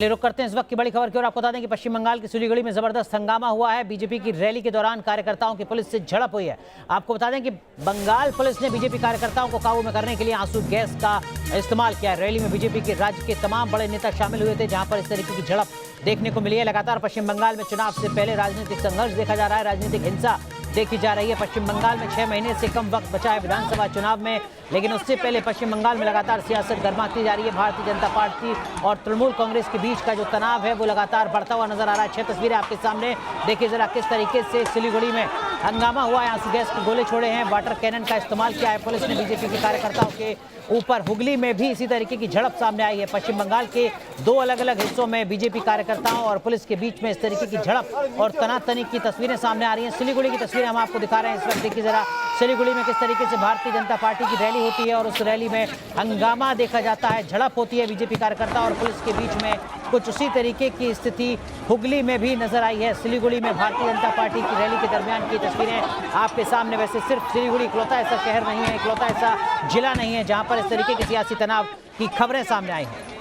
रुक करते हैं इस वक्त की बड़ी खबर की ओर। आपको बता दें कि पश्चिम बंगाल की सिलीगुड़ी में जबरदस्त हंगामा हुआ है। बीजेपी की रैली के दौरान कार्यकर्ताओं की पुलिस से झड़प हुई है। आपको बता दें कि बंगाल पुलिस ने बीजेपी कार्यकर्ताओं को काबू में करने के लिए आंसू गैस का इस्तेमाल किया। रैली में बीजेपी के राज्य के तमाम बड़े नेता शामिल हुए थे, जहां पर इस तरीके की झड़प देखने को मिली है। लगातार पश्चिम बंगाल में चुनाव से पहले राजनीतिक संघर्ष देखा जा रहा है, राजनीतिक हिंसा देखी जा रही है। पश्चिम बंगाल में 6 महीने से कम वक्त बचा है विधानसभा चुनाव में, लेकिन उससे पहले पश्चिम बंगाल में लगातार सियासत गर्माती जा रही है। भारतीय जनता पार्टी और तृणमूल कांग्रेस के बीच का जो तनाव है वो लगातार बढ़ता हुआ नजर आ रहा है। 6 तस्वीरें आपके सामने देखिए जरा किस तरीके से सिलीगुड़ी में हंगामा हुआ है। आंसू गैस के गोले छोड़े हैं, वाटर कैनन का इस्तेमाल किया है पुलिस ने बीजेपी के कार्यकर्ताओं के ऊपर। हुगली में भी इसी तरीके की झड़प सामने आई है। पश्चिम बंगाल के 2 अलग अलग हिस्सों में बीजेपी कार्यकर्ताओं और पुलिस के बीच में इस तरीके की झड़प और तनातनी की तस्वीरें सामने आ रही हैं। सिलीगुड़ी की तस्वीरें हम आपको दिखा रहे हैं इस वक्त। देखिए जरा सिलीगुड़ी में किस तरीके से भारतीय जनता पार्टी की रैली होती है और उस रैली में हंगामा देखा जाता है, झड़प होती है बीजेपी कार्यकर्ता और पुलिस के बीच में। कुछ उसी तरीके की स्थिति हुगली में भी नजर आई है। सिलीगुड़ी में भारतीय जनता पार्टी की रैली के दरमियान की तस्वीरें आपके सामने। वैसे सिर्फ सिलीगुड़ी इकलौता ऐसा शहर नहीं है, इकलौता ऐसा जिला नहीं है जहां पर इस तरीके के सियासी तनाव की खबरें सामने आई हैं।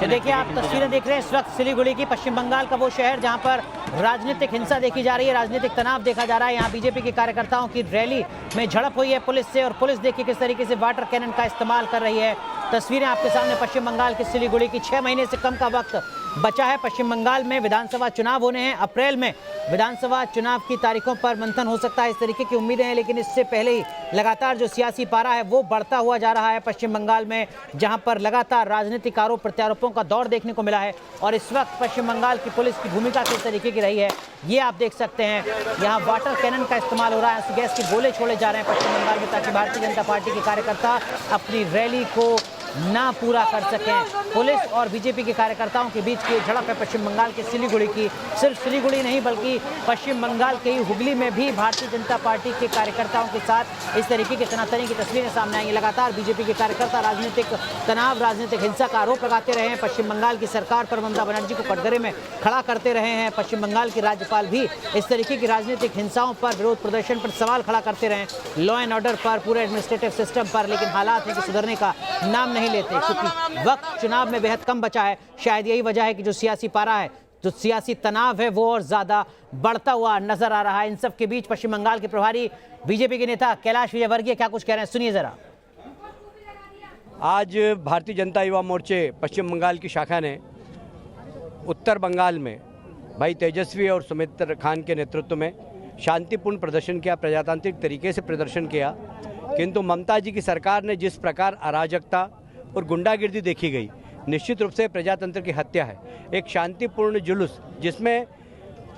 देखिए आप तस्वीरें देख रहे हैं इस वक्त सिलीगुड़ी की, पश्चिम बंगाल का वो शहर जहां पर राजनीतिक हिंसा देखी जा रही है, राजनीतिक तनाव देखा जा रहा है। यहाँ बीजेपी के कार्यकर्ताओं की रैली में झड़प हुई है पुलिस से, और पुलिस देखिए किस तरीके से वाटर कैनन का इस्तेमाल कर रही है। तस्वीरें आपके सामने पश्चिम बंगाल की सिलीगुड़ी की। 6 महीने से कम का वक्त बचा है। पश्चिम बंगाल में विधानसभा चुनाव होने हैं। अप्रैल में विधानसभा चुनाव की तारीखों पर मंथन हो सकता है, इस तरीके की उम्मीदें हैं। लेकिन इससे पहले ही लगातार जो सियासी पारा है वो बढ़ता हुआ जा रहा है पश्चिम बंगाल में, जहां पर लगातार राजनीतिक आरोप प्रत्यारोपों का दौर देखने को मिला है। और इस वक्त पश्चिम बंगाल की पुलिस की भूमिका किस तरीके की रही है ये आप देख सकते हैं। यहाँ वाटर कैनन का इस्तेमाल हो रहा है, गैस के गोले छोड़े जा रहे हैं पश्चिम बंगाल में, ताकि भारतीय जनता पार्टी के कार्यकर्ता अपनी रैली को ना पूरा कर सकें। पुलिस और बीजेपी के कार्यकर्ताओं के बीच की झड़प है पश्चिम बंगाल के सिलीगुड़ी की। सिर्फ सिलीगुड़ी नहीं बल्कि पश्चिम बंगाल के ही हुगली में भी भारतीय जनता पार्टी के कार्यकर्ताओं के साथ इस तरीके के तनातनी की तस्वीरें सामने आई। लगातार बीजेपी के कार्यकर्ता राजनीतिक तनाव, राजनीतिक हिंसा का आरोप लगाते रहे हैं। पश्चिम बंगाल की सरकार पर ममता बनर्जी को कटघरे में खड़ा करते रहे हैं। पश्चिम बंगाल के राज्यपाल भी इस तरीके की राजनीतिक हिंसाओं पर, विरोध प्रदर्शन पर सवाल खड़ा करते रहे, लॉ एंड ऑर्डर पर, पूरे एडमिनिस्ट्रेटिव सिस्टम पर। लेकिन हालात है कि सुधरने का नाम नहीं लेते, क्योंकि वक्त चुनाव में बेहद कम बचा है। शायद यही वजह है कि जो सियासी पारा है, जो सियासी तनाव है वो और ज्यादा बढ़ता हुआ नजर आ रहा है। इन सब के बीच पश्चिम बंगाल के प्रभारी बीजेपी के नेता कैलाश विजयवर्गीय क्या कुछ कह रहे हैं, सुनिए जरा। आज भारतीय जनता युवा मोर्चे पश्चिम बंगाल की शाखा ने उत्तर बंगाल में भाई तेजस्वी और सुमित्रा खान के नेतृत्व में शांतिपूर्ण प्रदर्शन किया, प्रजातांत्रिक तरीके से प्रदर्शन किया। किंतु ममता जी की सरकार ने जिस प्रकार अराजकता और गुंडागिर्दी देखी गई, निश्चित रूप से प्रजातंत्र की हत्या है। एक शांतिपूर्ण जुलूस जिसमें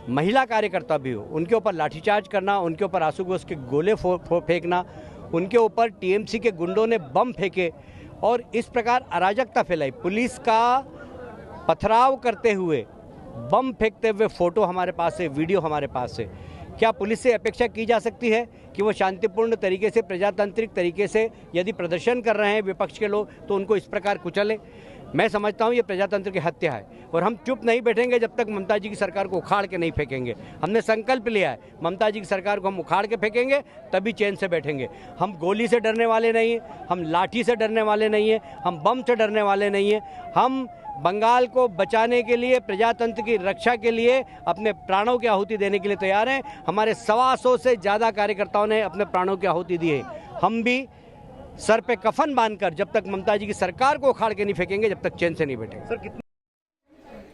महिला कार्यकर्ता भी हो, उनके ऊपर लाठीचार्ज करना, उनके ऊपर आंसू गैस के गोले फेंकना, उनके ऊपर टीएमसी के गुंडों ने बम फेंके और इस प्रकार अराजकता फैलाई। पुलिस का पथराव करते हुए, बम फेंकते हुए फोटो हमारे पास है, वीडियो हमारे पास है। क्या पुलिस से अपेक्षा की जा सकती है कि वो शांतिपूर्ण तरीके से, प्रजातांत्रिक तरीके से यदि प्रदर्शन कर रहे हैं विपक्ष के लोग तो उनको इस प्रकार कुचले? मैं समझता हूँ ये प्रजातंत्र की हत्या है और हम चुप नहीं बैठेंगे जब तक ममता जी की सरकार को उखाड़ के नहीं फेंकेंगे। हमने संकल्प लिया है, ममता जी की सरकार को हम उखाड़ के फेंकेंगे तभी चैन से बैठेंगे। हम गोली से डरने वाले नहीं हैं, हम लाठी से डरने वाले नहीं हैं, हम बम से डरने वाले नहीं हैं। हम बंगाल को बचाने के लिए, प्रजातंत्र की रक्षा के लिए अपने प्राणों की आहुति देने के लिए तैयार हैं। हमारे 125 से ज़्यादा कार्यकर्ताओं ने अपने प्राणों की आहुति दी है। हम भी सर पे कफन बांधकर जब तक ममता जी की सरकार को उखाड़ के नहीं फेंकेंगे, जब तक चैन से नहीं बैठेंगे।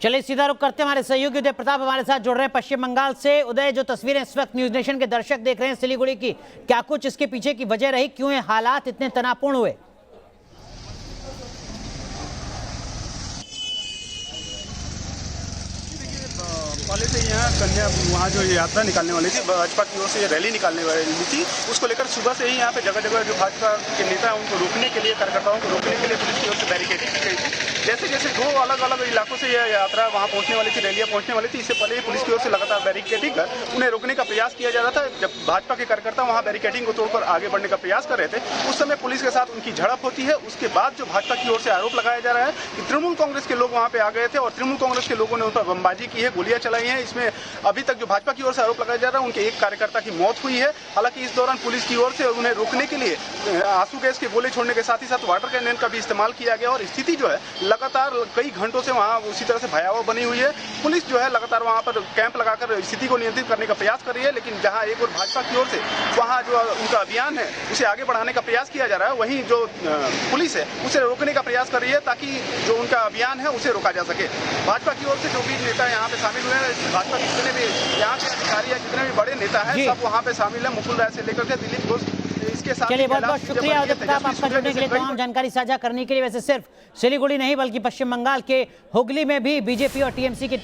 चलिए सीधा रुख करते हैं, हमारे सहयोगी उदय प्रताप हमारे साथ जुड़ रहे हैं पश्चिम बंगाल से। उदय, जो तस्वीरें इस वक्त न्यूज नेशन के दर्शक देख रहे हैं सिलीगुड़ी की, क्या कुछ इसके पीछे की वजह रही, क्यों ये हालात इतने तनावपूर्ण हुए? पहले से यहाँ कन्या वहाँ जो यात्रा निकालने वाली थी, भाजपा की ओर से रैली निकालने वाली थी, उसको लेकर सुबह से ही यहाँ पे जगह जगह जो भाजपा के नेता हैं उनको रोकने के लिए, कार्यकर्ताओं को रोकने के लिए पुलिस की ओर से बैरिकेडिंग की गई थी। जैसे जैसे दो अलग अलग इलाकों से यह यात्रा वहाँ पहुँचने वाली थी, रैलियाँ पहुँचने वाली थी, इससे पहले ही पुलिस की ओर से लगातार बैरिकेडिंग कर उन्हें रोकने का प्रयास किया जा रहा था। जब भाजपा के कार्यकर्ता वहाँ बैरिकेडिंग को तोड़कर आगे बढ़ने का प्रयास कर रहे थे, उस समय पुलिस के साथ उनकी झड़प होती है। उसके बाद जो भाजपा की ओर से आरोप लगाया जा रहा है कि तृणमूल कांग्रेस के लोग वहाँ पे आ गए थे और तृणमूल कांग्रेस के लोगों ने उन पर बमबाजी की है, गोलियां चलाई हैं। इसमें अभी तक जो भाजपा की ओर से आरोप लगाया जा रहा है, उनके एक कार्यकर्ता की मौत हुई है। हालांकि इस दौरान पुलिस की ओर से उन्हें रोकने के लिए आंसू गैस के गोले छोड़ने के साथ ही साथ वाटर कैनन का भी इस्तेमाल किया गया और स्थिति जो है लगातार कई घंटों से वहाँ उसी तरह से भयावह बनी हुई है। पुलिस जो है लगातार वहाँ पर कैंप लगाकर स्थिति को नियंत्रित करने का प्रयास कर रही है, लेकिन जहाँ एक और भाजपा की ओर से वहाँ जो उनका अभियान है उसे आगे बढ़ाने का प्रयास किया जा रहा है, वहीं जो पुलिस है उसे रोकने का प्रयास कर रही है ताकि जो उनका अभियान है उसे रोका जा सके। भाजपा की ओर से जो भी नेता यहाँ पे शामिल हुए हैं, भाजपा के जितने भी यहाँ के अधिकारी या जितने भी बड़े नेता हैं सब वहाँ पे शामिल है, मुकुल राय से लेकर के दिलीप घोष। इसके साथ चलिए बहुत बहुत शुक्रिया उदय प्रताप आपका जुड़ने के लिए, तमाम जानकारी साझा करने के लिए। वैसे सिर्फ सिलीगुड़ी नहीं बल्कि पश्चिम बंगाल के हुगली में भी बीजेपी और टीएमसी के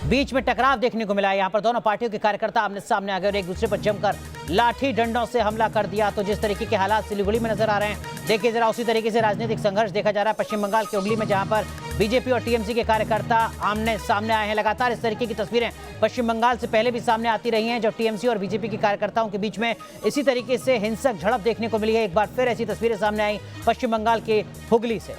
बीच में टकराव देखने को मिला है। यहाँ पर दोनों पार्टियों के कार्यकर्ता आमने सामने आ गए और एक दूसरे पर जमकर लाठी डंडों से हमला कर दिया। तो जिस तरीके के हालात सिलीगुड़ी में नजर आ रहे हैं, देखिए जरा उसी तरीके से राजनीतिक संघर्ष देखा जा रहा है पश्चिम बंगाल के हुगली में, जहां पर बीजेपी और टीएमसी के कार्यकर्ता आमने सामने आए हैं। लगातार इस तरीके की तस्वीरें पश्चिम बंगाल से पहले भी सामने आती रही हैं, जब टीएमसी और बीजेपी के कार्यकर्ताओं के बीच में इसी तरीके से हिंसक झड़प देखने को मिली है। एक बार फिर ऐसी तस्वीरें सामने आई पश्चिम बंगाल के हुगली से।